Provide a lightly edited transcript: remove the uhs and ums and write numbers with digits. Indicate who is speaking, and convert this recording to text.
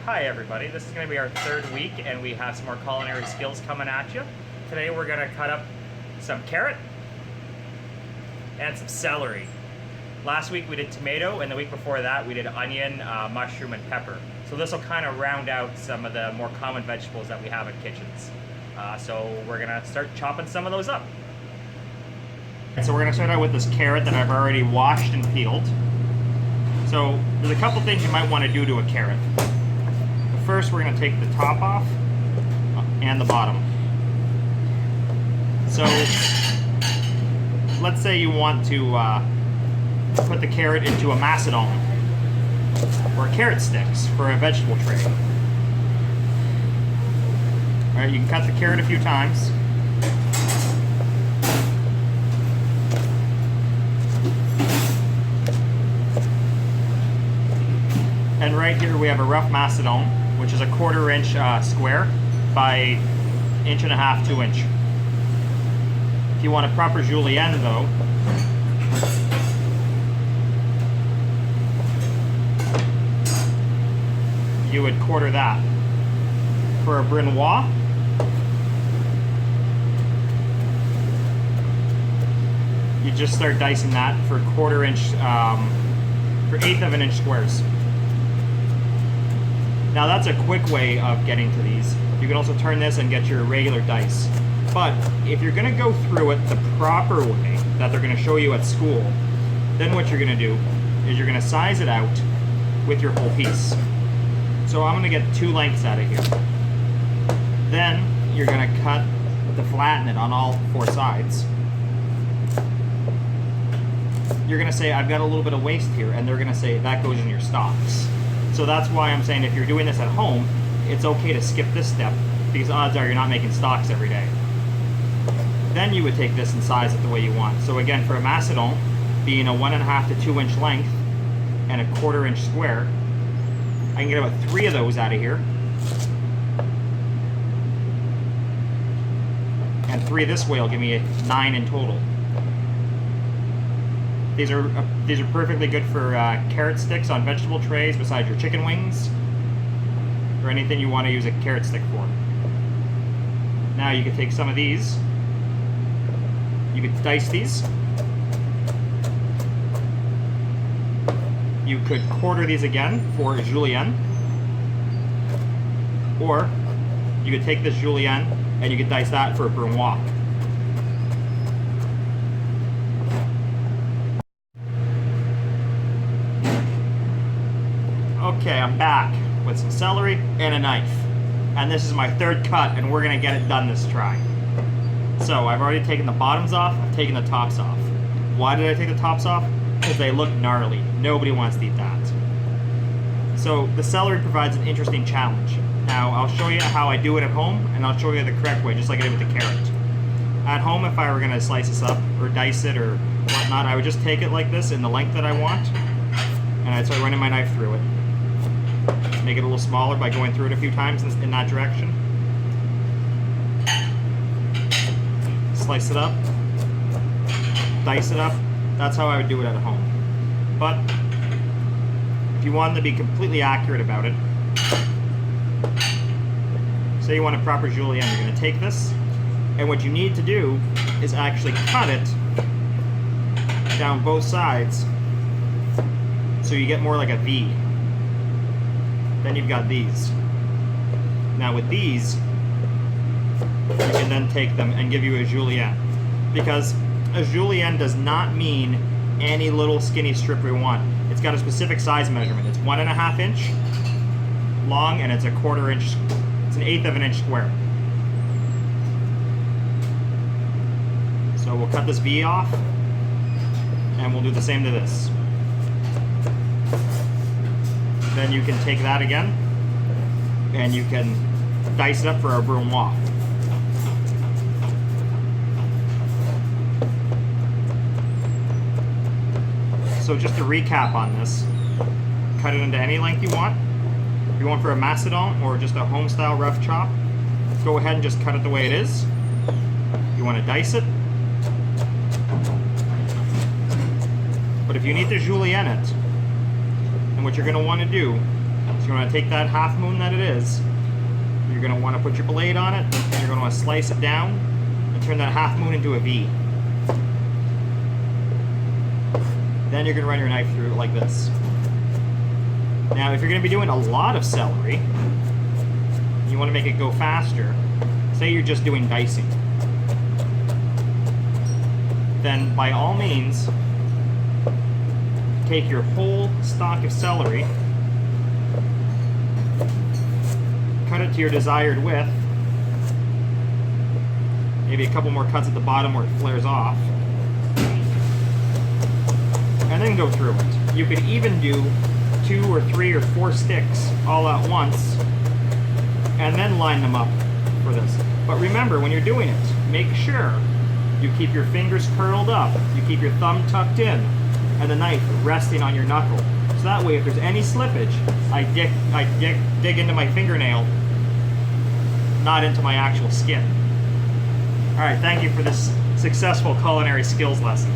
Speaker 1: Hi everybody, this is going to be our third week and we have some more culinary skills coming at you. Today we're going to cut up some carrot and some celery. Last week we did tomato and the week before that we did onion, mushroom and pepper. So this will kind of round out some of the more common vegetables that we have in kitchens. So we're going to start chopping some of those up. So we're going to start out with this carrot that I've already washed and peeled. So there's a couple things you might want to do to a carrot. First, we're going to take the top off and the bottom. So let's say you want to put the carrot into a macedon or carrot sticks for a vegetable tray. All right, you can cut the carrot a few times. And right here we have a rough macedon, which is a 1/4 inch square by 1.5 to 2 inch. If you want a proper julienne though, you would 1/4 that. For a brunoise, you just start dicing that for 1/4 inch, for 1/8 of an inch squares. Now that's a quick way of getting to these. You can also turn this and get your regular dice. But if you're gonna go through it the proper way that they're gonna show you at school, then what you're gonna do is you're gonna size it out with your whole piece. So I'm gonna get 2 lengths out of here. Then you're gonna cut to flatten it on all 4 sides. You're gonna say, I've got a little bit of waste here, and they're gonna say, that goes in your stocks. So that's why I'm saying if you're doing this at home, it's okay to skip this step because odds are you're not making stocks every day. Then you would take this and size it the way you want. So again, for a macedon, being a 1.5 to 2 inch length and a 1/4 inch square, I can get about 3 of those out of here. And 3 this way will give me 9 in total. These are perfectly good for carrot sticks on vegetable trays besides your chicken wings or anything you want to use a carrot stick for. Now you could take some of these, you could dice these, you could 1/4 these again for julienne, or you could take this julienne and you could dice that for a brunoise. Okay, I'm back with some celery and a knife. And this is my 3rd cut and we're gonna get it done this try. So I've already taken the bottoms off, I've taken the tops off. Why did I take the tops off? Because they look gnarly. Nobody wants to eat that. So the celery provides an interesting challenge. Now I'll show you how I do it at home and I'll show you the correct way, just like I did with the carrot. At home, if I were gonna slice this up or dice it or whatnot, I would just take it like this in the length that I want and I'd start running my knife through it. Make it a little smaller by going through it a few times in that direction. Slice it up, dice it up. That's how I would do it at home. But if you wanted to be completely accurate about it, say you want a proper julienne, you're going to take this, and what you need to do is actually cut it down both sides so you get more like a V. Then you've got these. Now with these, you can then take them and give you a julienne. Because a julienne does not mean any little skinny strip we want. It's got a specific size measurement. It's 1.5 inch long and it's a 1/4 inch, it's an 1/8 of an inch square. So we'll cut this V off and we'll do the same to this. Then you can take that again and you can dice it up for our brunoise. So just to recap on this, cut it into any length you want. If you want for a macedon or just a home style rough chop, go ahead and just cut it the way it is. If you want to dice it. But if you need to julienne it, and what you're going to want to do is So you're going to take that half moon that it is, you're going to want to put your blade on it, and you're going to want to slice it down and turn that half moon into a V. Then you're going to run your knife through it like this. Now, if you're going to be doing a lot of celery, you want to make it go faster, say you're just doing dicing, then by all means, take your whole stalk of celery, cut it to your desired width, maybe a couple more cuts at the bottom where it flares off, and then go through it. You could even do 2 or 3 or 4 sticks all at once, and then line them up for this. But remember, when you're doing it, make sure you keep your fingers curled up, you keep your thumb tucked in, and the knife resting on your knuckle. So that way, if there's any slippage, I dig into my fingernail, not into my actual skin. All right, thank you for this successful culinary skills lesson.